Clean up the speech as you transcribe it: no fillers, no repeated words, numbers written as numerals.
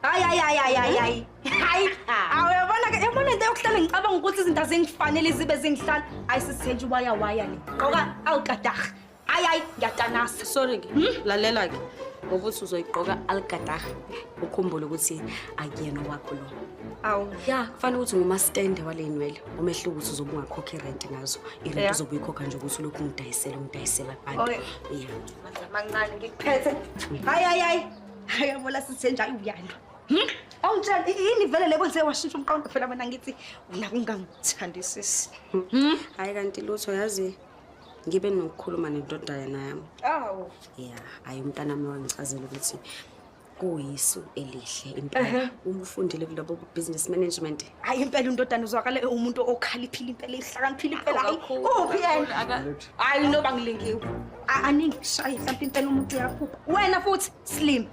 Hayi. Awuyabona ke yabona into yokuhlala ngicabanga ukuthi izinto azingifanele zibe zingihlala. Ayisithenje waya le. Qoka alkadah. Hayi ngiyatanasa. Sorry ke. Lalela ke. Ngokuthi uzoyiqoka alkadah. Ukhumbule ukuthi akuyena wakho lo. Awu. Ya, kufanele ukuthi ngumastende wale inwele. Umehluko ukuthi uzobe ungakhokhi rent ngazo. Irent uzobe uyikhokha nje ukuthi lokhu ungidayisela abantu. Okay. Yeah. Mancane ngikuphethe. Hayi. Ayabona sithenje uyana. Awutshela yini vele lebo nje washintsha umqondo phela mina ngithi ungangithandisisi. Hayi kanti lutho yazi ngibe nokukhuluma nendodana yami. Awu. Yeah, hayi umntana wami wangichazela ukuthi kuyisu elihle impela. Uma ufundile kulobo business management. Hayi impela indodana uzwakala umuntu okhaliphile impela ehlakaniphile impela. Hayi uphi yena? Hayi noba ngilingiwe. Aningi shayi mhlawumbe impela umuntu yaphupha. Wena futhi slim.